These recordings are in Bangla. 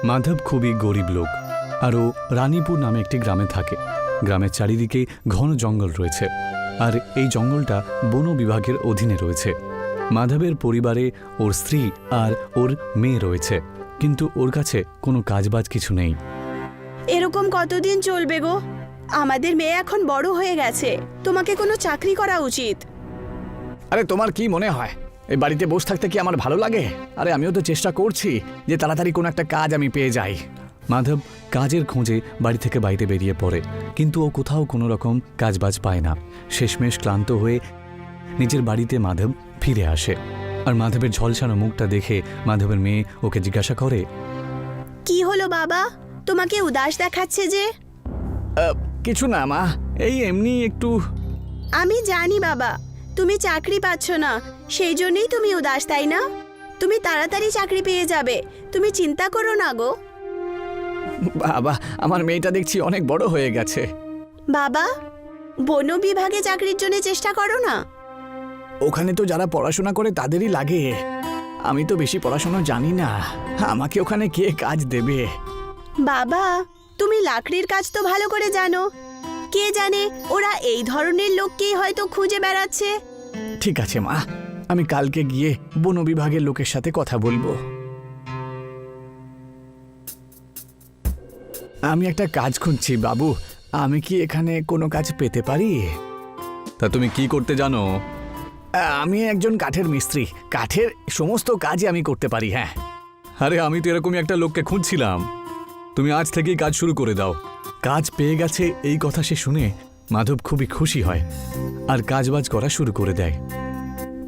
মাধব খুবই গরিব লোক আর ও রানীপুর নামে একটি গ্রামে থাকে। গ্রামের চারিদিকে ঘন জঙ্গল রয়েছে আর এই জঙ্গলটা বন বিভাগের অধীনে রয়েছে। মাধবের পরিবারে ওর স্ত্রী আর ওর মেয়ে রয়েছে, কিন্তু ওর কাছে কোনো কাজবাজ কিছু নেই। এরকম কতদিন চলবে গো? আমাদের মেয়ে এখন বড় হয়ে গেছে, তোমাকে কোনো চাকরি করা উচিত। আরে তোমার কি মনে হয় এই বাড়িতে বসে থাকতে কি আমার ভালো লাগে? আরে আমিও তো চেষ্টা করছি যে তাড়াতাড়ি কোনো একটা কাজ আমি পেয়ে যাই। মাধব কাজের খোঁজে বাড়ি থেকে বাইরে বেরিয়ে পড়ে, কিন্তু ও কোথাও কোনো রকম কাজবাজ পায় না। শেষমেশ ক্লান্ত হয়ে নিজের বাড়িতে মাধব ফিরে আসে। আর মাধবের ঝলসানো মুখটা দেখে মাধবের মেয়ে ওকে জিজ্ঞাসা করে, কি হলো বাবা, তোমাকে উদাস দেখাচ্ছে যে? কিছু না মা, এই এমনি একটু। আমি জানি বাবা, তুমি চাকরি পাচ্ছ না, সেই জন্যই তুমি উদাস, তাই না? তুমি তাড়াতাড়ি চাকরি পেয়ে যাবে, তুমি চিন্তা করো না গো। বাবা, আমার মেয়েটা দেখছি অনেক বড় হয়ে গেছে। বাবা, বন বিভাগে চাকরির জন্য চেষ্টা করো না। ওখানে তো যারা পড়াশোনা করে তাদেরই লাগে, আমি তো বেশি পড়াশোনা জানি না, আমাকে ওখানে কে কাজ দেবে? বাবা, তুমি লাকড়ির কাজ তো ভালো করে জানো, কে জানে ওরা এই ধরনের লোককেই হয়তো খুঁজে বেড়াচ্ছে। ঠিক আছে মা, আমি কালকে গিয়ে বন বিভাগের লোকের সাথে কথা বলবো। আমি একটা কাজ খুঁজছি বাবু, আমি কি এখানে কোনো কাজ পেতে পারি? তা তুমি কি করতে জানো? আমি একজন কাঠের মিস্ত্রি, কাঠের সমস্ত কাজই আমি করতে পারি। হ্যাঁ। আরে আমি তো এরকমই একটা লোককে খুঁজছিলাম, তুমি আজ থেকেই কাজ শুরু করে দাও। কাজ পেয়ে গেছে এই কথা সে শুনে মাধব খুবই খুশি হয় আর কাজবাজ করা শুরু করে দেয়।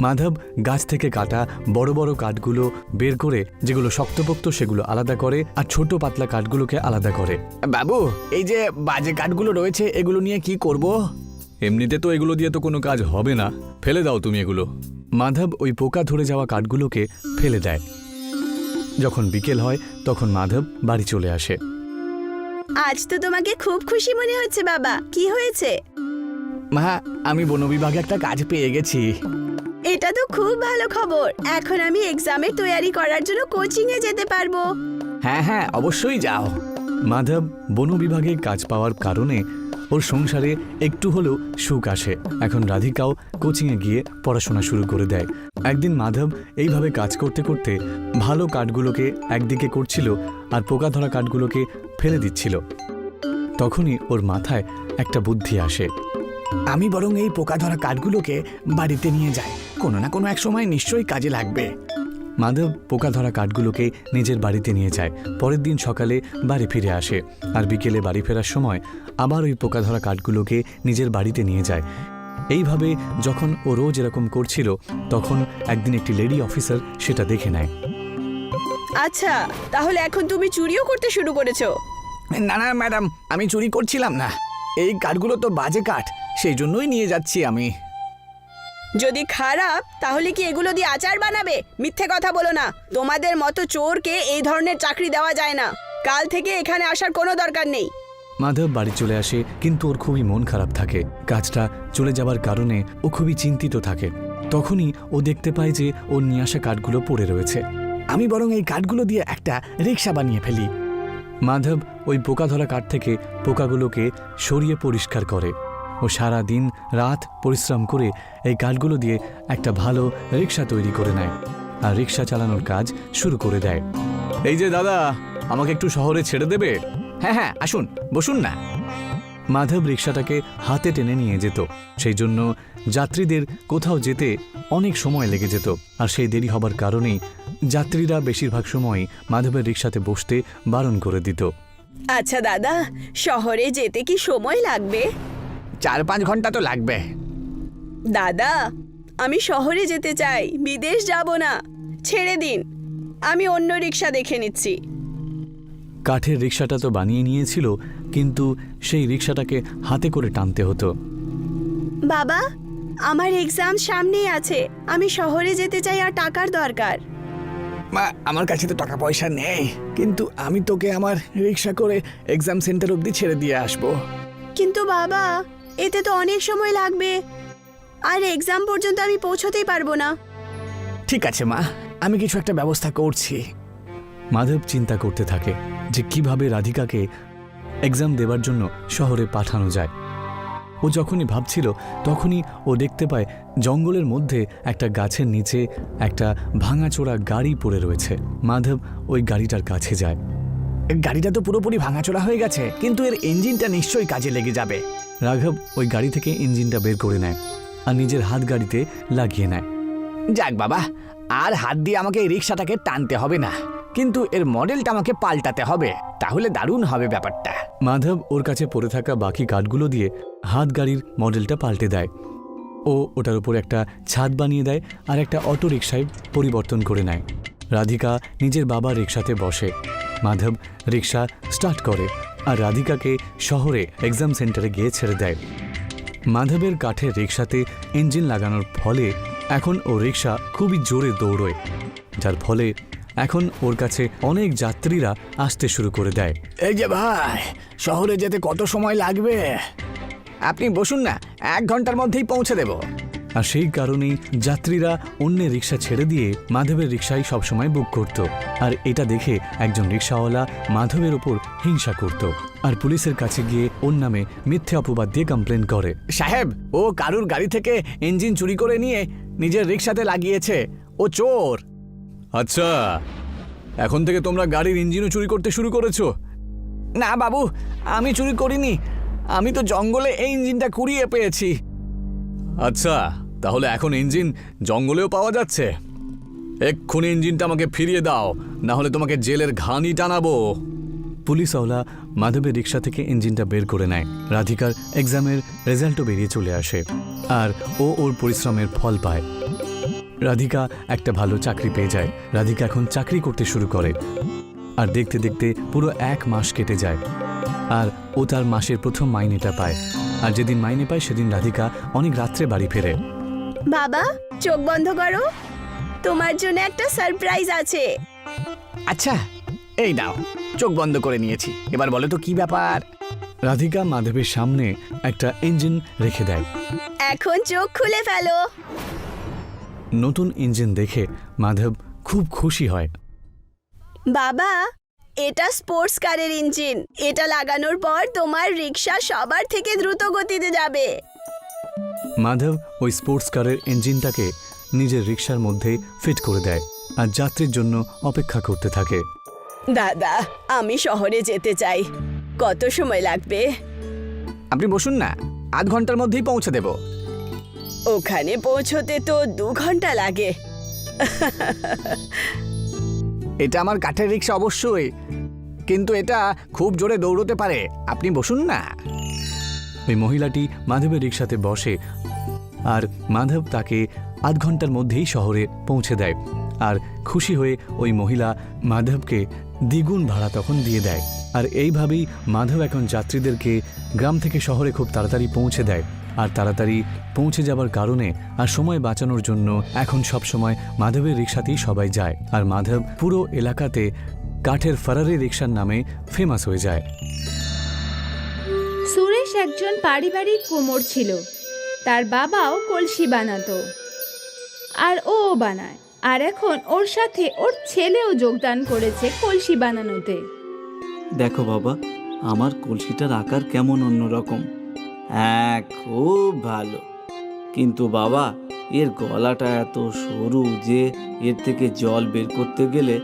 মাধব গাছ থেকে কাটা বড় বড় কাঠগুলো বের করে যেগুলো শক্তপোক্ত সেগুলো আলাদা করে আর ছোট পাতলা কাঠগুলোকে আলাদা করে। বাবু, এই যে বাজে কাঠগুলো রয়েছে এগুলো নিয়ে কি করব? এমনিতে তো এগুলো দিয়ে তো কোনো কাজ হবে না, ফেলে দাও তুমি এগুলো। মাধব ওই পোকা ধরে যাওয়া কাঠগুলোকে ফেলে দেয়। যখন বিকেল হয় তখন মাধব বাড়ি চলে আসে। আজ তো তোমাকে খুব খুশি মনে হচ্ছে বাবা, কি হয়েছে? মা, আমি বন বিভাগে একটা কাজ পেয়ে গেছি। এটা তো খুব ভালো খবর, এখন আমি এক্সামের তৈরি করার জন্য কোচিং এ যেতে পারবো। হ্যাঁ হ্যাঁ, অবশ্যই যাও। মাধব বন বিভাগে কাজ পাওয়ার কারণে ওর সংসারে একটু হলেও সুখ আসে। এখন রাধিকাও কোচিংয়ে গিয়ে পড়াশোনা শুরু করে দেয়। একদিন মাধব এইভাবে কাজ করতে করতে ভালো কাঠগুলোকে একদিকে করছিল আর পোকা ধরা কাঠগুলোকে ফেলে দিচ্ছিল। তখনই ওর মাথায় একটা বুদ্ধি আসে। আমি বরং এই পোকা ধরা কাঠগুলোকে বাড়িতে নিয়ে যাই, কোনো না কোনো এক সময় নিশ্চয়ই কাজে লাগবে। মাধব পোকা ধরা কাঠগুলোকে নিজের বাড়িতে নিয়ে যায়। পরের দিন সকালে বাড়ি ফিরে আসে আর বিকেলে বাড়ি ফেরার সময় আবার ওই পোকা ধরা কাঠগুলোকে নিজের বাড়িতে নিয়ে যায়। এইভাবে যখন ও রোজ এরকম করছিল তখন একদিন একটি লেডি অফিসার সেটা দেখে নেয়। আচ্ছা, তাহলে এখন তুমি চুরিও করতে শুরু করেছো? না না ম্যাডাম, আমি চুরি করছিলাম না, এই কাঠগুলো তো বাজে কাঠ, সেই জন্যই নিয়ে যাচ্ছি আমি। যদি খারাপ তাহলে কি এগুলো দিয়ে আচার বানাবে? মিথ্যে কথা বলো না, তোমাদের মতো চোরকে এই ধরনের চাকরি দেওয়া যায় না। কাল থেকে এখানে আসার কোনো দরকার নেই। মাধব বাড়ি চলে আসে, কিন্তু ওর খুবই মন খারাপ থাকে। কাজটা চলে যাবার কারণে ও খুবই চিন্তিত থাকে। তখনই ও দেখতে পায় যে ওর নিয়ে আসা কাঠগুলো পড়ে রয়েছে। আমি বরং এই কাঠগুলো দিয়ে একটা রিক্সা বানিয়ে ফেলি। মাধব ওই পোকা ধরা কাঠ থেকে পোকাগুলোকে সরিয়ে পরিষ্কার করে। ও সারা দিন রাত পরিশ্রম করে এই কাঠগুলো দিয়ে একটা ভালো রিক্সা তৈরি করে নেয় আর রিক্সা চালানোর কাজ শুরু করে দেয়। এই যে দাদা, আমাকে একটু শহরে ছেড়ে দেবে? হ্যাঁ হ্যাঁ, আসুন, বসুন না। মাধব রিক্সাটাকে হাতে টেনে নিয়ে যেত, সেই জন্য যাত্রীদের কোথাও যেতে অনেক সময় লেগে যেত। আর সেই দেরি হবার কারণেই যাত্রীরা বেশিরভাগ সময় মাধবের রিক্সাতে বসতে বারণ করে দিত। আচ্ছা দাদা, শহরে যেতে কি সময় লাগবে? 4-5 ঘন্টা তো লাগবে। দাদা, আমি শহরে যেতে চাই, বিদেশ যাব না, ছেড়ে দিন, আমি অন্য রিক্সা দেখে নিচ্ছি। কাঠের রিক্সাটা তো বানিয়ে নিয়েছিল, কিন্তু সেই রিক্সাটাকে হাতে করে টানতে হতো। বাবা, আমার এক্সাম সামনেই আছে, আমি শহরে যেতে চাই আর টাকার দরকার। মা, আমার কাছে তো টাকা পয়সা নেই, কিন্তু আমি তোকে আমার রিক্সা করে এক্সাম সেন্টার অবধি ছেড়ে দিয়ে আসবো। কিন্তু বাবা, এতে তো অনেক সময় লাগবে আর এক্সাম পর্যন্ত আমি পৌঁছতেই পারবো না। ঠিক আছে মা, আমি কিছু একটা ব্যবস্থা করছি। মাধব চিন্তা করতে থাকে যে কিভাবে রাধিকাকে এক্সাম দেবার জন্য শহরে পাঠানো যায়। ও যখনই ভাবছিল তখনই ও দেখতে পায় জঙ্গলের মধ্যে একটা গাছের নিচে একটা ভাঙাচোরা গাড়ি পড়ে রয়েছে। মাধব ওই গাড়িটার কাছে যায়। গাড়িটা তো পুরোপুরি ভাঙাচোরা হয়ে গেছে, কিন্তু এর ইঞ্জিনটা নিশ্চয়ই কাজে লেগে যাবে। রাঘব ওই গাড়ি থেকে ইঞ্জিনটা বের করে নেয় আর নিজের হাত গাড়িতে লাগিয়ে নেয়। যাক বাবা, আর হাত দিয়ে আমাকে এই রিক্সাটাকে টানতে হবে না, কিন্তু এর মডেলটা আমাকে পাল্টাতে হবে, তাহলে দারুণ হবে ব্যাপারটা। মাধব ওর কাছে পড়ে থাকা বাকি কাঠগুলো দিয়ে হাত গাড়ির মডেলটা পাল্টে দেয়। ও ওটার উপর একটা ছাদ বানিয়ে দেয় আর একটা অটো রিক্সায় পরিবর্তন করে নেয়। রাধিকা নিজের বাবার রিক্সাতে বসে। মাধব রিক্সা স্টার্ট করে আর রাধিকাকে শহরে এক্সাম সেন্টারে গিয়ে ছেড়ে দেয়। মাধবের কাঠের রিক্সাতে ইঞ্জিন লাগানোর ফলে এখন ও রিক্সা খুবই জোরে দৌড়োয়, যার ফলে এখন ওর কাছে অনেক যাত্রীরা আসতে শুরু করে দেয়। এই যে ভাই, শহরে যেতে কত সময় লাগবে? আপনি বসুন না, 1 ঘন্টার মধ্যেই পৌঁছে দেব। আর সেই কারণেই যাত্রীরা অন্যের রিক্সা ছেড়ে দিয়ে মাধবের রিক্সাই সবসময় বুক করত। আর এটা দেখে একজন রিক্সাওয়ালা মাধবের ওপর হিংসা করত আর পুলিশের কাছে গিয়ে ওর নামে মিথ্যে অপবাদ দিয়ে কমপ্লেন করে। সাহেব, ও কারুর গাড়ি থেকে ইঞ্জিন চুরি করে নিয়ে নিজের রিক্সাতে লাগিয়েছে, ও চোর। আচ্ছা, এখন থেকে তোমরা গাড়ির ইঞ্জিনও চুরি করতে শুরু করেছো? না বাবু, আমি চুরি করিনি, আমি তো জঙ্গলে এই ইঞ্জিনটা কুড়িয়ে পেয়েছি। আচ্ছা, তাহলে এখন ইঞ্জিন জঙ্গলেও পাওয়া যাচ্ছে? এক্ষুনি ইঞ্জিনটা আমাকে ফিরিয়ে দাও, না হলে তোমাকে জেলের ঘানি টানাবো। পুলিশওয়ালা মাধবের রিক্সা থেকে ইঞ্জিনটা বের করে নেয়। রাধিকার এক্সামের রেজাল্টও বেরিয়ে চলে আসে আর ও ওর পরিশ্রমের ফল পায়। রাধিকা একটা ভালো চাকরি পেয়ে যায়। রাধিকা এখন চাকরি করতে শুরু করে আর দেখতে দেখতে পুরো 1 মাস কেটে যায় আর ও তার মাসের প্রথম মাইনেটা পায়। আর যেদিন মাইনে পায় সেদিন রাধিকা অনেক রাত্রে বাড়ি ফেরে। বাবা, চোখ বন্ধ করো, তোমার জন্য একটা সারপ্রাইজ আছে। আচ্ছা, এই নাও, চোখ বন্ধ করে নিয়েছি, এবার বলো তো কি ব্যাপার? রাধিকা মাধবের সামনে একটা ইঞ্জিন রেখে দেয়। এখন চোখ খুলে ফেলো। নতুন ইঞ্জিন দেখে মাধব খুব খুশি হয়। বাবা, এটা স্পোর্টস কারের ইঞ্জিন। এটা লাগানোর পর তোমার রিক্সা সবার থেকে দ্রুত গতিতে যাবে। মাধব ওই স্পোর্টস কারের ইঞ্জিনটাকে নিজের রিক্সার মধ্যে ফিট করে দেয় আর যাত্রীর জন্য অপেক্ষা করতে থাকে। দাদা, আমি শহরে যেতে চাই, কত সময় লাগবে? আপনি বসুন না, 1/2 ঘন্টার মধ্যেই পৌঁছে দেব। ওখানে পৌঁছতে তো 2 ঘন্টা লাগে। এটা আমার কাঠের রিক্সা অবশ্যই, কিন্তু এটা খুব জোরে দৌড়তে পারে। আপনি বসুন না। ওই মহিলাটি মাধবের রিক্সাতে বসে আর মাধব তাকে 1/2 ঘন্টার মধ্যেই শহরে পৌঁছে দেয়। আর খুশি হয়ে ওই মহিলা মাধবকে দ্বিগুণ ভাড়া তখন দিয়ে দেয়। আর এইভাবেই মাধব এখন যাত্রীদেরকে গ্রাম থেকে শহরে খুব তাড়াতাড়ি পৌঁছে দেয়। আর তাড়াতাড়ি পৌঁছে যাবার কারণে আর সময় বাঁচানোর জন্য এখন সব সময় মাধবের রিক্সাতেই সবাই যায়। আর মাধব পুরো এলাকাতে কাঠের ফারারি রিক্সার নামে ফেমাস হয়ে যায়। সুরেশ একজন পারিবারিক কুমোর ছিল। তার বাবাও কলসি বানাতো আর ও বানায়। আর এখন ওর সাথে ওর ছেলেও যোগদান করেছে কলসি বানানোতে। দেখো বাবা, আমার কলসিটার আকার কেমন অন্যরকম। হ্যাঁ, খুব ভালো, কিন্তু বাবা এর গলাটা এত সরু যে এর থেকে জল বের করতে গেলে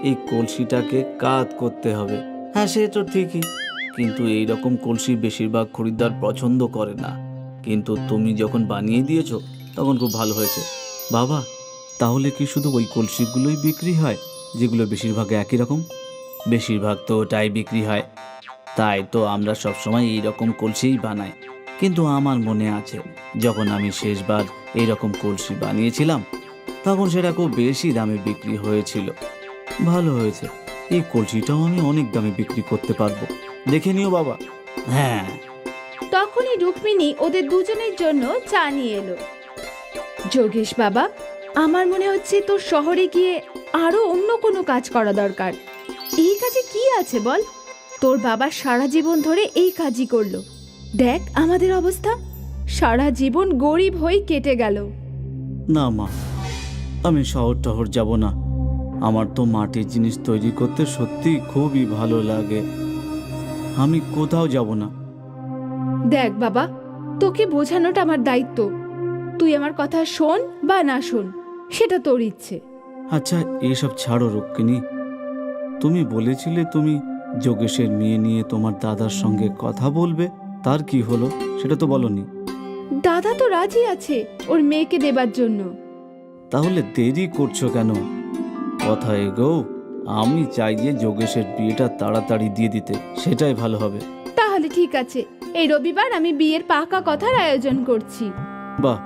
এই কলসিটাকে কাত করতে হবে। হ্যাঁ, সে তো ঠিকই, কিন্তু এই রকম কলসি বেশিরভাগ খরিদ্দার পছন্দ করে না। কিন্তু তুমি যখন বানিয়ে দিয়েছো তখন খুব ভালো হয়েছে। বাবা, তাহলে কি শুধু ওই কলসিগুলোই বিক্রি হয় যেগুলো বেশিরভাগ একই রকম? বেশিরভাগ তো ওটাই বিক্রি হয়, তাই তো আমরা সবসময় এই রকম কলসিই বানাই। কিন্তু আমার মনে আছে যখন আমি শেষবার এই রকম কলসি বানিয়েছিলাম তখন সেটা খুব বেশি দামে বিক্রি হয়েছিল। ভালো হয়েছে, এই কলসিটাও আমি অনেক দামে বিক্রি করতে পারবো, দেখে নিও বাবা। হ্যাঁ। তখনই রুক্মিণী ওদের দুজনের জন্য চা নিয়ে এলো। যোগেশ বাবা, আমার মনে হচ্ছে তোর শহরে গিয়ে আরো অন্য কোনো কাজ করা দরকার। এই কাজে কি আছে বল? তোর বাবা সারা জীবন ধরে এই কাজই করলো। দেখ আমাদের অবস্থা, সারা জীবন গরিব হয়ে কেটে গেল। না মা, আমি শহর টহর যাব না। আমার তো মাটির জিনিস তৈরি করতে সত্যি খুবই ভালো লাগে। আমি কোথাও যাব না। দেখ বাবা, তোকে বোঝানোটা আমার দায়িত্ব। তুই আমার কথা শোন বা না শোন, সেটা তোর ইচ্ছে। আচ্ছা, এসব ছাড়ো রুক্মিণী। তুমি বলেছিলে তুমি যোগেশের মেয়ে নিয়ে তোমার দাদার সঙ্গে কথা বলবে, তার কি হলো সেটা তো বলনি। দাদা তো রাজি আছে ওর মেয়েকে দেবার জন্য। তাহলে দেরি করছো কেন? কথা এগোও। আমি চাই যে যোগেশের বিয়েটা তাড়াতাড়ি দিয়ে দিতে, সেটাই ভালো হবে। তাহলে ঠিক আছে, এই রবিবার আমি বিয়ের পাকা কথার আয়োজন করছি। বাহ,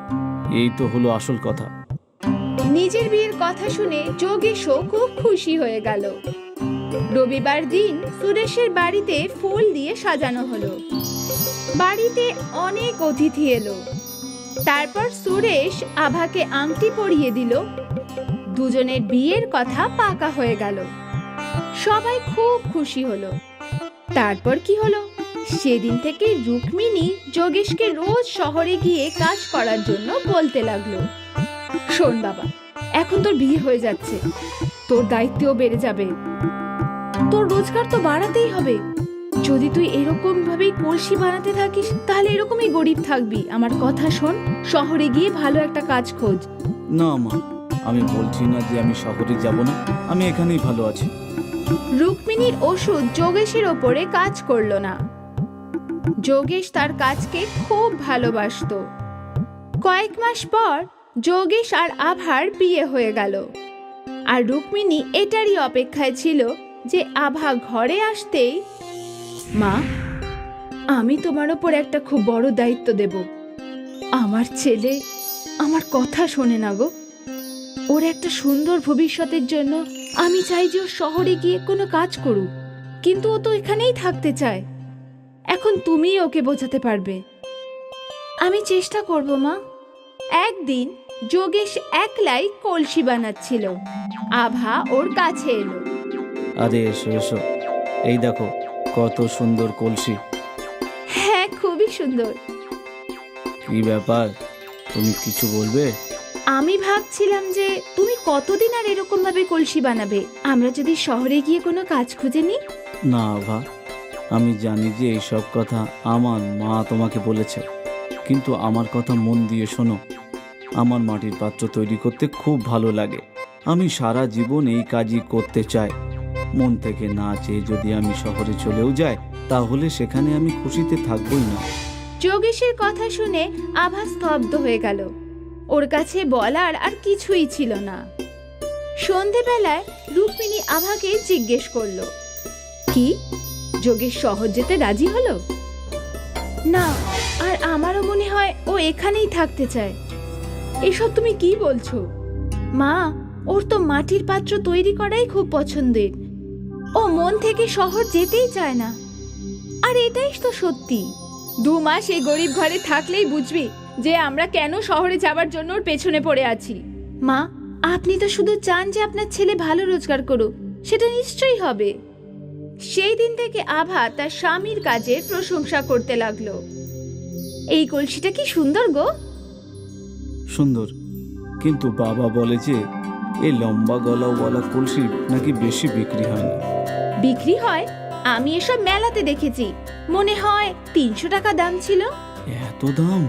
এই তো হলো আসল কথা। নিজের বিয়ের কথা শুনে যোগেশও খুব খুশি হয়ে গেল। রবিবার দিন সুরেশের বাড়িতে ফুল দিয়ে সাজানো হলো। বাড়িতে অনেক অতিথি এলো। তারপর সুরেশ আভাকে আংটি পরিয়ে দিল। দুজনের বিয়ের কথা পাকা হয়ে গেল। সবাই খুব খুশি হলো। তারপর কি হলো? সেদিন থেকে রুক্মিণী যোগেশকে রোজ শহরে গিয়ে কাজ করার জন্য বলতে লাগলো, শোন বাবা, এখন তোর বিয়ে হয়ে যাচ্ছে, তোর দায়িত্বও বেড়ে যাবে, তোর রোজগার তো বাড়াতেই হবে। যদি তুই এরকম ভাবেই কলসি বানাতে থাকিস তাহলে এরকমই গরিব থাকবি। আমার কথা শোন, শহরে গিয়ে ভালো একটা কাজ খোঁজ। না মা, আমি বলছি না যে আমি শহরে যাব না, আমি এখানেই ভালো আছি। রুক্মিণীর ওষুধ যোগেশের ওপরে কাজ করলো না। যোগেশ তার কাজকে খুব ভালোবাসতো। কয়েক মাস পর যোগেশ আর আভার বিয়ে হয়ে গেল। আর রুক্মিণী এটারই অপেক্ষায় ছিল যে আভা ঘরে আসতেই, মা, আমি তোমার ওপর একটা খুব বড় দায়িত্ব দেব। আমার ছেলে আমার কথা শোনে না গো। ওর একটা সুন্দর ভবিষ্যতের জন্য আমি চাই যে ও শহরে গিয়ে কোনো কাজ করুক, কিন্তু ও তো এখানেই থাকতে চায়। এখন তুমিই ওকে বোঝাতে পারবে। আমি চেষ্টা করব মা। একদিন যোগেশ একলাই কলসি বানাচ্ছিল। আভা ওর কাছে এলো। আরে এসো এসো, এই দেখো কত সুন্দর কলসি। হ্যাঁ, খুবই সুন্দর। কি ব্যাপার, তুমি কিছু বলবে? আমি ভাবছিলাম যে তুমি কতদিন আর এরকম ভাবে কলসি বানাবে? আমরা যদি শহরে গিয়ে কোনো কাজ খুঁজে নিই। না আভা, আমি জানি যে এইসব কথা আমার মা তোমাকে বলেছে, কিন্তু আমার কথা মন দিয়ে শোনো। আমার মাটির পাত্র তৈরি করতে খুব ভালো লাগে। আমি সারা জীবন এই কাজই করতে চাই। মন থেকে না চেয়ে যদি আমি শহরে চলেও যাই, তাহলে সেখানে আমি খুশিতে থাকবোই না। যোগেশের কথা শুনে আভা স্তব্ধ হয়ে গেল। ওর কাছে বলার আর কিছুই ছিল না। সন্ধেবেলায় রুক্মিণী আভাকে জিজ্ঞেস করলো, কি যোগেশ শহর যেতে রাজি হলো? না, আর আমারও মনে হয় ও এখানেই থাকতে চায়। এসব তুমি কি বলছো? মা, ওর তো মাটির পাত্র তৈরি করাই খুব পছন্দের। ও মন থেকে শহর যেতেই চায় না। আর এটাই তো সত্যি। 2 মাস এই গরিব ঘরে থাকলেই বুঝবি যে আমরা কেন শহরে যাবার জন্য ওর পেছনে পড়ে আছি। মা, আপনি তো শুধু চান যে আপনার ছেলে ভালো রোজগার করুক, সেটা নিশ্চয়ই হবে। সেই দিন থেকে আভা তার স্বামীর কাজের প্রশংসা করতে লাগলো। এই কলসিটা কি সুন্দর গো। সুন্দর, কিন্তু বাবা বলে যে এই লম্বা গলাওয়ালা কলসি নাকি বেশি বিক্রি হয় না। বিক্রি হয়? আমি এসব মেলাতে দেখেছি, মনে হয় 300 টাকা দাম ছিল। এত দাম?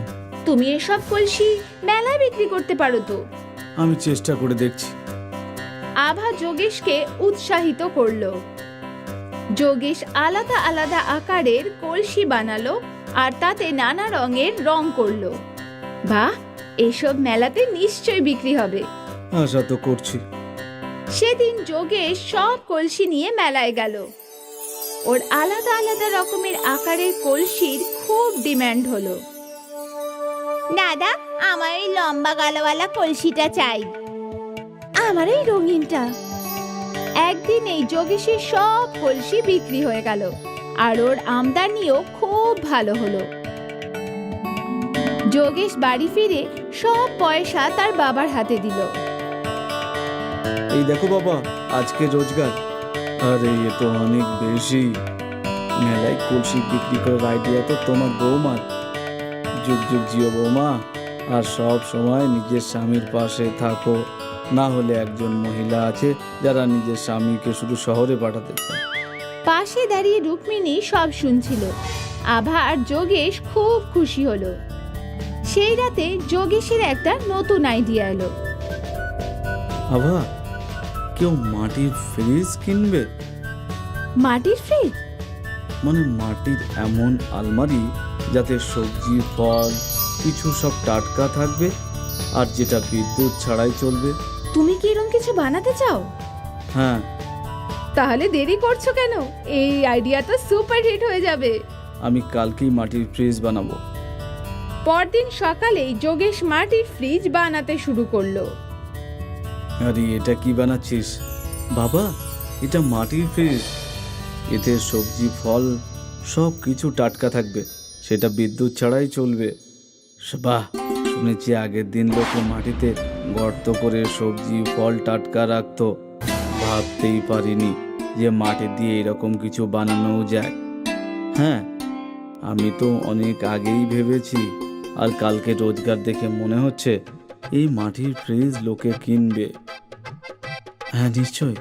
তুমি এসব কলসি মেলায় বিক্রি করতে পারো তো। আমি চেষ্টা করে দেখছি। আভা যোগেশকে উৎসাহিত করলো। যোগেশ আলাদা আলাদা আকারের কলসি বানালো আর তাতে নানা রঙের রং করলো। বাহ, এসব মেলাতে নিশ্চয়ই বিক্রি হবে। আশা তো করছি। সেদিন যোগেশ সব কলসি নিয়ে মেলায় গেল। ওর আলাদা আলাদা রকমের আকারের কলসির খুব ডিমান্ড হলো। দাদা, আমার এই লম্বা গালাওয়ালা কলসিটা চাই। আমার এই রঙিনটা। একদিন এই যোগেশের সব কলসি বিক্রি হয়ে গেল আর ওর আমদানিও খুব ভালো হলো। যোগেশ বাড়ি ফিরে সব পয়সা তার বাবার হাতে দিল। এই দেখো বাবা, আজকে রোজগার। আরে এ তো অনেক বেশি। মেলায় কলসি বিক্রি করার আইডিয়া তো তোমার বৌমার। যুগ যুগ জিও বৌমা, আর সব সময় নিজের স্বামীর পাশে থাকো। না হলে একজন মহিলা আছে যারা নিজের স্বামীকে শুধু শহরে পাঠাতে চায়। পাশে দাঁড়িয়ে রুক্মিণী সব শুনছিল। আভা আর যোগেশ খুব খুশি হলো। সেই রাতে যোগেশের একটা নতুন আইডিয়া এলো। আভা, কেউ মাটির ফ্রিজ কিনবে? মাটির ফ্রিজ? মানে মাটির এমন আলমারি যাতে সবজি, ফল কিছু সব টাটকা থাকবে আর যেটা বিদ্যুৎ ছাড়াই চলবে। তুমি কি এরকম কিছু বানাতে চাও? হ্যাঁ। তাহলে দেরি করছো কেন? এই আইডিয়া তো সুপার হিট হয়ে যাবে। আমি কালকেই মাটির ফ্রিজ বানাবো। পরদিন সকালেই যোগেশ মাটির ফ্রিজ বানাতে শুরু করলো। আরে এটা কি বানাচ্ছিস? বাবা, এটা মাটির ফ্রিজ। এতে সবজি, ফল সব কিছু টাটকা থাকবে, সেটা বিদ্যুৎ ছাড়াই চলবে। বাহ, শুনেছি আগের দিন লোকে মাটিতে গর্ত করে সবজি, ফল টাটকা রাখতো। ভাবতেই পারিনি যে মাটি দিয়ে এরকম কিছু বানানোও যায়। হ্যাঁ, আমি তো অনেক আগেই ভেবেছি, আর কালকে রোজগার দেখে মনে হচ্ছে এই মাটির ফ্রিজ লোকে কিনবে। হ্যাঁ নিশ্চয়,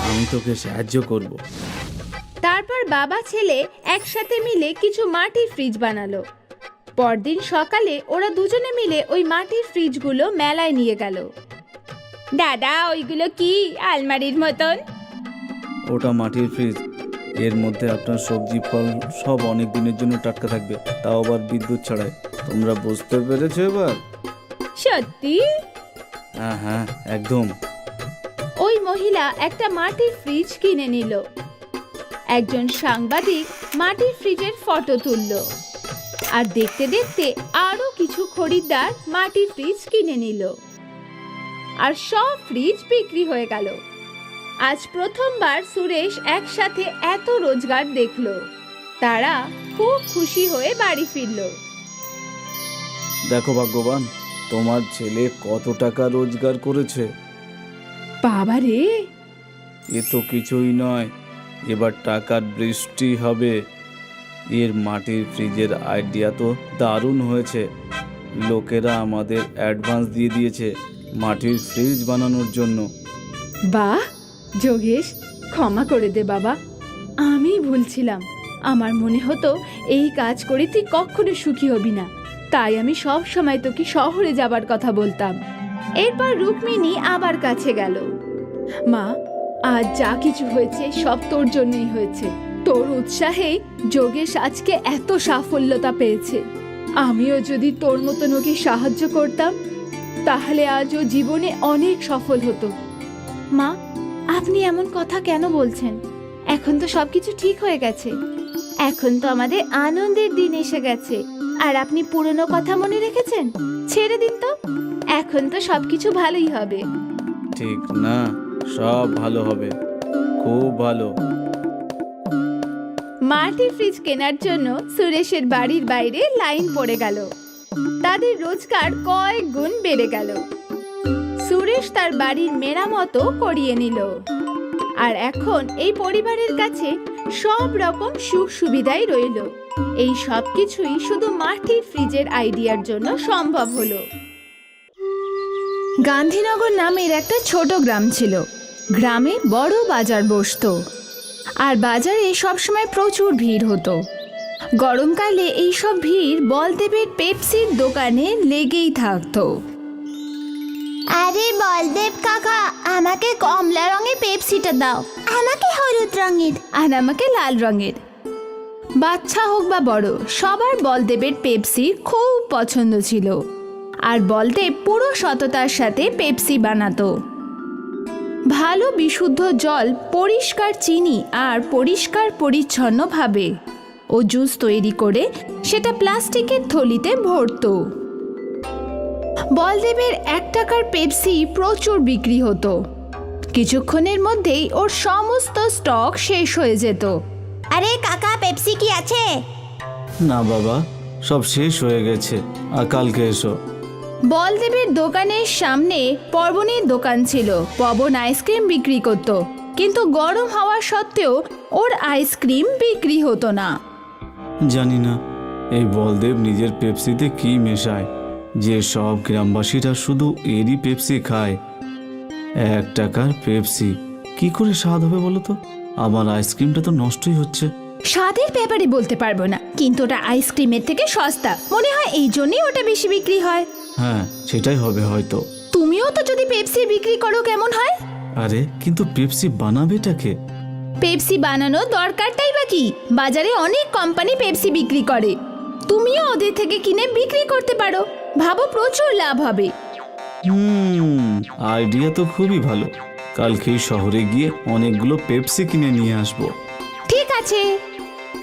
আমি তোকে সাহায্য করব। তারপর বাবা ছেলে একসাথে মিলে কিছু মাটির ফ্রিজ বানালো। পরদিন সকালে ওরা দুজনে মিলে ওই মাটির ফ্রিজগুলো মেলায় নিয়ে গেল। দাদা, ওইগুলো কি আলমারির মতন? ওটা মাটির ফ্রিজ, এর মধ্যে আপনার সবজি, ফল সব অনেক দিনের জন্য টাটকা থাকবে, তাও আবার বিদ্যুৎ ছাড়াই। তোমরা বুঝতে পেরেছো এবার? সত্যি? হ্যাঁ হ্যাঁ, একদম। ওই মহিলা একটা মাটির ফ্রিজ কিনে নিল। একজন সাংবাদিক মাটির ফ্রিজের ফটো তুলল, আর দেখতে দেখতে আরো কিছু খরিদ্দার মাটির ফ্রিজ কিনে নিল, আর সব ফ্রিজ বিক্রি হয়ে গেল। আজ প্রথমবার সুরেশ একসাথে এত রোজগার দেখলো। তারা খুব খুশি হয়ে বাড়ি ফিরল। দেখো ভাগ্যবান, তোমার ছেলে কত টাকা রোজগার করেছে। বাবা রে! এ তো কিছুই নয়, এবার টাকার বৃষ্টি হবে। এর মাটির ফ্রিজের আইডিয়া তো দারুণ হয়েছে। লোকেরা আমাদের অ্যাডভান্স দিয়ে দিয়েছে মাটির ফ্রিজ বানানোর জন্য। বাহ যোগেশ, ক্ষমা করে দে বাবা, আমি ভুলছিলাম। আমার মনে হতো এই কাজ করে তুই কখনো সুখী হবি না, তাই আমি সব সময় তোকে শহরে যাবার কথা বলতাম। এরপর রুক্মিণী আবার কাছে গেল। মা, আজ যা কিছু হয়েছে সব তোর জন্যই হয়েছে। তোর উৎসাহে যোগেশ আজকে এত সাফল্যতা পেয়েছে। আমিও যদি তোর মতন ওকে সাহায্য করতাম, তাহলে আজ ও জীবনে অনেক সফল হতো। মা, আপনি এমন কথা কেন বলছেন? এখন তো সবকিছু ঠিক হয়ে গেছে। এখন তো আমাদের আনন্দের দিন এসে গেছে, আর আপনি পুরনো কথা মনে রেখেছেন? ছেড়ে দিন তো, এখন তো সবকিছু ভালোই হবে। ঠিক না, সব ভালো হবে, খুব ভালো। মাটির ফ্রিজ কেনার জন্য সুরেশের বাড়ির বাইরে লাইন পড়ে গেল। তাদের রোজগার কয়েক গুণ বেড়ে গেল। সুরেশ তার বাড়ির মেরামতও করিয়ে নিল, আর এখন এই পরিবারের কাছে সব রকম সুখ সুবিধাই রইল। এই সব কিছুই শুধু মাটির ফ্রিজের আইডিয়ার জন্য সম্ভব হলো। গান্ধীনগর নামের একটা ছোট গ্রাম ছিল। গ্রামে বড় বাজার বসতো, আর বাজারে সবসময় প্রচুর ভিড় হতো। গরমকালে এইসব ভিড় বলদেবের পেপসির দোকানে লেগেই থাকতো। আরে বলদেব কাকা, আমাকে কমলা রঙের পেপসিটা দাও। আমাকে হলুদ রঙের। আর আমাকে লাল রঙের। বাচ্চা হোক বা বড়, সবার বলদেবের পেপসি খুব পছন্দ ছিল, আর বলদেব পুরো সততার সাথে পেপসি বানাতো। ভালো বিশুদ্ধ জল, পরিষ্কার চিনি আর পরিষ্কার পরিচ্ছন্নভাবে ও জুস তৈরি করে সেটা প্লাস্টিকের থলিতে ভরতো। বলদেবের 1 টাকার পেপসি প্রচুর বিক্রি হতো। কিছুক্ষণের মধ্যেই ওর সমস্ত স্টক শেষ হয়ে যেত। আরে কাকা, পেপসি কি আছে? না বাবা, সব শেষ হয়ে গেছে, আর কালকে এসো। বলদেবের দোকানের সামনে পবনের দোকান ছিল। পবন আইসক্রিম বিক্রি করত, কিন্তু গরম হওয়া সত্ত্বেও ওর আইসক্রিম বিক্রি হতো না। জানি না এই বলদেব নিজের পেপসিতে কি মেশায়, যে সব গ্রামবাসীরা শুধু এরই পেপসি খায়। 1 টাকার পেপসি কি করে স্বাদ হবে বলো তো? আমার আইসক্রিমটা তো নষ্টই হচ্ছে। স্বাদের ব্যাপারে বলতে পারবো না, কিন্তু ওটা আইসক্রিমের থেকে সস্তা মনে হয়, এই জন্যই ওটা বেশি বিক্রি হয়। হ্যাঁ, সেটাই হবে হয়তো। তুমিও তো যদি পেপসি বিক্রি করো কেমন হয়? আরে কিন্তু পেপসি বানাবেটাকে? পেপসি বানানো দরকারটাই বা কি? বাজারে অনেক কোম্পানি পেপসি বিক্রি করে, তুমিও ওদের থেকে কিনে বিক্রি করতে পারো। ভাবো, প্রচুর লাভ হবে। আইডিয়া তো খুবই ভালো। কালকেই শহরে গিয়ে অনেকগুলো পেপসি কিনে নিয়ে আসবো। ঠিক আছে।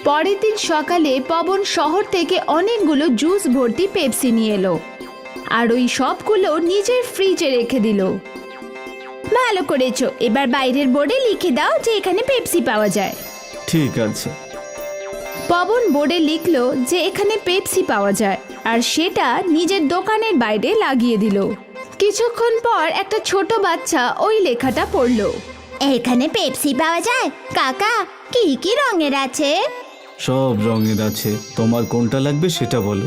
পরের দিন সকালে পবন শহর থেকে অনেকগুলো জুস ভর্তি পেপসি নিয়ে এলো, আর ওই সবগুলো নিজের ফ্রিজে রেখে দিল। ভালো করেছো, এবার বাইরের বোর্ডে লিখে দাও যে এখানে পেপসি পাওয়া যায়। ঠিক আছে। পবন বোর্ডে লিখলো যে এখানে পেপসি পাওয়া যায়, আর সেটা নিজের দোকানের বাইরে লাগিয়ে দিল। কিছুক্ষণ পর একটা ছোট বাচ্চা ওই লেখাটা পড়লো। এখানে পেপসি পাওয়া যায়? কাকা, কি কি রঙের আছে? সব রঙের আছে, তোমার কোনটা লাগবে সেটা বলো।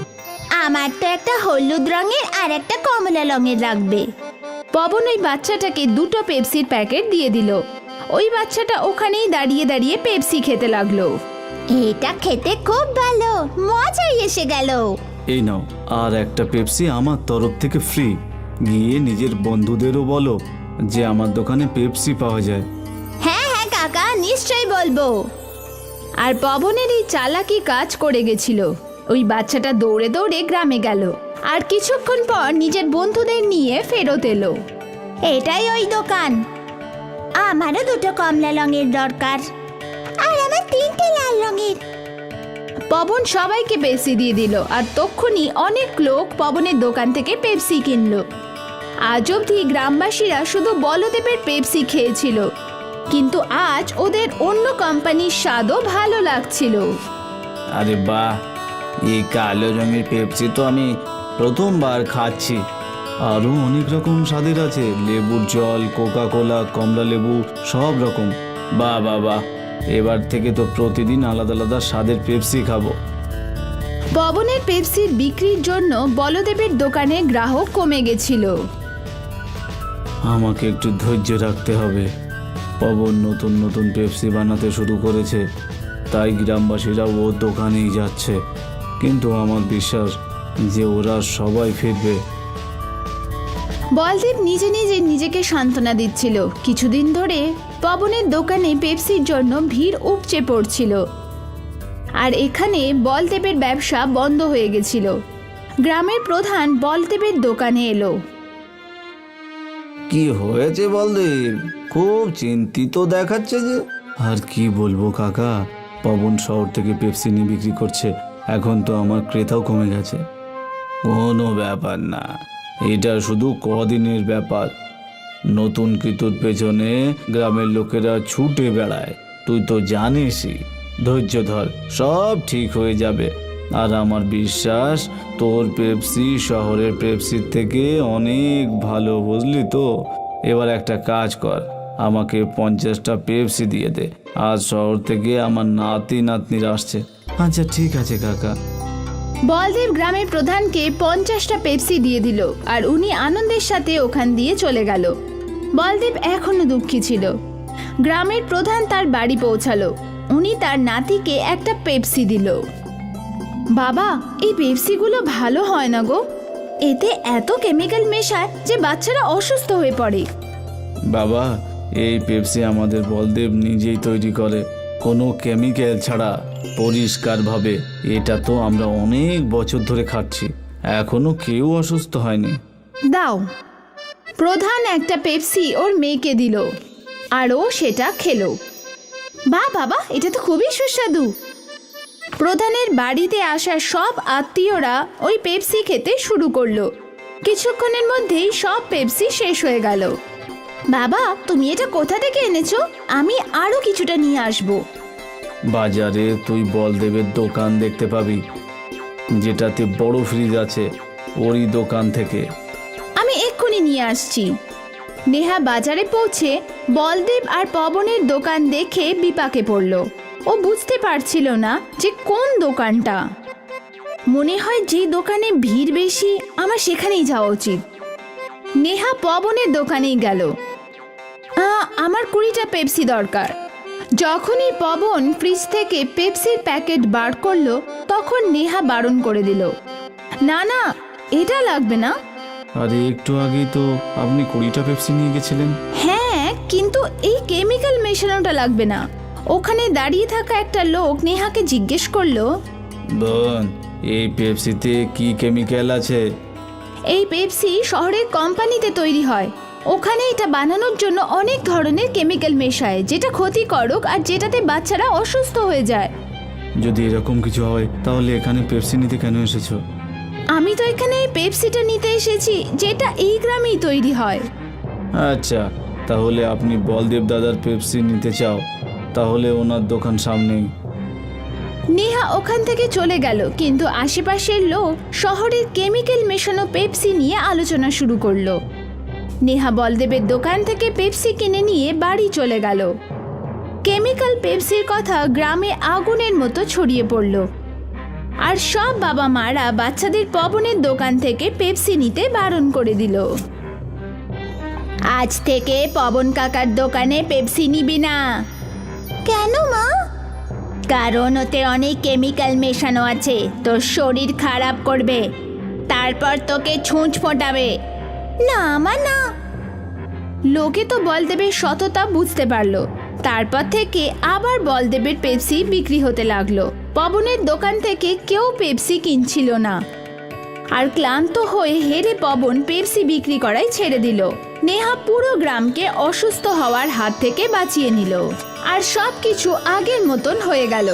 আমার তো একটা হলুদ রঙের আর একটা কমলা রঙের লাগবে। পবন ওই বাচ্চাটাকে 2টো পেপসির প্যাকেট দিয়ে দিল। ওই বাচ্চাটা ওখানেই দাঁড়িয়ে দাঁড়িয়ে পেপসি খেতে লাগলো। এটা খেতে খুব ভালো, মজাই এসে গেল। এই নাও, আর একটা পেপসি আমার তরফ থেকে ফ্রি। গিয়ে নিজের বন্ধুদেরও বলো যে আমার দোকানে পেপসি পাওয়া যায়। হ্যাঁ হ্যাঁ কাকা, নিশ্চয়ই বলবো। আর পবনের এই চালাকি কাজ করে গেছিল। ওই বাচ্চাটা দৌড়ে দৌড়ে গ্রামে গেল, আর কিছুক্ষণ পর নিজের বন্ধুদের নিয়ে ফেরত এলো। এটাই ওই দোকান। আমারও 2টো কমলা রঙের দরকার, আর আমার 3টে লাল রঙের। পবন সবাইকে পেপসি দিয়ে দিল, আর তক্ষুনি অনেক লোক পবনের দোকান থেকে পেপসি কিনলো। আজ অবধি গ্রামবাসীরা শুধু বলদেবের পেপসি খেয়েছিল, কিন্তু আজ ওদের অন্য কোম্পানির স্বাদও ভালো লাগছিল। আরে বাহ, এই কালো রঙের পেপসি তো আমি প্রথমবার খাচ্ছি। আরও অনেক রকম স্বাদের আছে, লেবুর জল, কোকা কোলা, কমলা লেবু, সব রকম। বাহ বাহ বাহ, এবার থেকে তো প্রতিদিন আলাদা আলাদা স্বাদের পেপসি খাবো। পবনের পেপসির বিক্রির জন্য বলদেবের দোকানে গ্রাহক কমে গেছিল। আমাকে একটু ধৈর্য রাখতে হবে। পবন নতুন নতুন পেপসি বানাতে শুরু করেছে, তাই গ্রামবাসীরা ওর দোকানেই যাচ্ছে। কিন্তু আমার বিশ্বাস যে ওরা সবাই ফিরবে। বলদেব নিজে নিজে নিজেকে সান্ত্বনা দিচ্ছিল। কিছুদিন ধরে পবনের দোকানে পেপসির জন্য ভিড় উপচে পড়ছিল, আর এখানে বলদেবের ব্যবসা বন্ধ হয়ে গেছিল। গ্রামের প্রধান বলদেবের দোকানে এলো। কি হয়েছে বলদেব? খুব চিন্তিত দেখাচ্ছে যে। আর কি বলবো কাকা, পবন শহর থেকে পেপসি নিয়ে বিক্রি করছে, এখন তো আমার ক্রেতাও কমে গেছে। কোনো ব্যাপার না, এটা শুধু কদিনের ব্যাপার। নতুন কিছুর পেছনে গ্রামের লোকেরা ছুটে বেড়ায়, তুই তো জানিসই। ধৈর্য ধর, সব ঠিক হয়ে যাবে। আর আমার বিশ্বাস তোর পেপসি শহরের পেপসির থেকে অনেক ভালো, বুঝলি তো? এবার একটা কাজ কর, আমাকে 50টা পেপসি দিয়ে দে। আজ শহর থেকে আমার নাতি নাতনিরা আসছে। আচ্ছা ঠিক আছে কাকা। বলদেব গ্রামের প্রধানকে 50টা পেপসি দিয়ে দিল, আর উনি আনন্দের সাথে ওখান দিয়ে চলে গেল। বলদেব এখনো দুঃখী ছিল। গ্রামের প্রধান তার বাড়ি পৌঁছালো। উনি তার নাতিকে একটা পেপসি দিল। বাবা, এই পেপসিগুলো ভালো হয় না গো, এতে এত কেমিক্যাল মেশায় যে বাচ্চারা অসুস্থ হয়ে পড়ে। বাবা, এই পেপসি আমাদের বলদেব নিজেই তৈরি করে, কোনো কেমিক্যাল ছাড়া, পরিষ্কারভাবে। এটা তো আমরা অনেক বছর ধরে খাচ্ছি, এখনো কেউ অসুস্থ হয়নি। দাও। প্রধান একটা পেপসি ওর মেয়েকে দিল, আর ও সেটা খেলো। বাহ বাবা, এটা তো খুবই সুস্বাদু। প্রধানের বাড়িতে আসা সব আত্মীয়রা ওই পেপসি খেতে শুরু করলো। কিছুক্ষণের মধ্যেই সব পেপসি শেষ হয়ে গেল। বাবা, তুমি এটা কোথা থেকে এনেছো? আমি আরো কিছুটা নিয়ে আসবো। বাজারে তুই বলদেবের দোকান দেখতে পাবি, যেটাতে বড় ফ্রিজ আছে, ওরই দোকান থেকে। আমি এক্ষুনি নিয়ে আসছি। নেহা বাজারে পৌঁছে বলদেব আর পবনের দোকান দেখে বিপাকে পড়ল। ও বুঝতে পারছিল না যে কোন দোকানটা। মনে হয় যে দোকানে ভিড় বেশি, আমার সেখানেই যাওয়া উচিত। নেহা পবনের দোকানেই গেল। আমার 20টা পেপসি দরকার। যখনই পবন ফ্রিজ থেকে পেপসির প্যাকেট বার করলো তখন নেহা বারণ করে দিল, না না, এটা লাগবে না। আরে একটু আগেই তো আপনি 20টা পেপসি নিয়ে গেছিলেন। হ্যাঁ, কিন্তু এই কেমিক্যাল মেশানোটা লাগবে না। ওখানে দাঁড়িয়ে থাকা একটা লোক নেহাকে জিজ্ঞেস করলো, বোন, এই পেপসিতে কি কেমিক্যাল আছে? এই পেপসি শহরের কোম্পানিতে তৈরি হয়, ওখানে এটা বানানোর জন্য অনেক ধরনের কেমিক্যাল মেশায়, যেটা ক্ষতিকারক আর যেটাতে বাচ্চারা অসুস্থ হয়ে যায়। যদি এরকম কিছু হয় তাহলে এখানে পেপসি নিতে কেন এসেছো? আমি তো এখানে এই পেপসিটা নিতে এসেছি যেটা এই গ্রামেই তৈরি হয়। আচ্ছা, তাহলে আপনি বলদেব দাদার পেপসি নিতে চাও, তাহলে ওনার দোকান সামনেই। নেহা ওখান থেকে চলে গেল, কিন্তু আশেপাশের লোক শহরের কেমিক্যাল মেশানো পেপসি নিয়ে আলোচনা শুরু করলো। নেহা বলদেবের দোকান থেকে পেপসি কিনে নিয়ে বাড়ি চলে গেল। কেমিক্যাল পেপসির কথা গ্রামে আগুনের মতো ছড়িয়ে পড়ল, আর সব বাবা মারা বাচ্চাদের পবনের দোকান থেকে পেপসি নিতে বারণ করে দিল। আজ থেকে পবন কাকার দোকানে পেপসি নিবি না। কেন মা? কারণ ওতে অনেক কেমিক্যাল মেশানো আছে, তোর শরীর খারাপ করবে, তারপর তোকে ছুঁচ ফোটাবে। না মা, না। লোকে তো বলদেবের সততা বুঝতে পারলো। তারপর থেকে আবার বলদেবের পেপসি বিক্রি হতে লাগলো। পবনের দোকান থেকে কেউ পেপসি কিনছিল না, আর ক্লান্ত হয়ে হেরে পবন পেপসি বিক্রি করাই ছেড়ে দিল। নেহা পুরো গ্রামকে অসুস্থ হওয়ার হাত থেকে বাঁচিয়ে নিল, আর সবকিছু আগের মতন হয়ে গেল।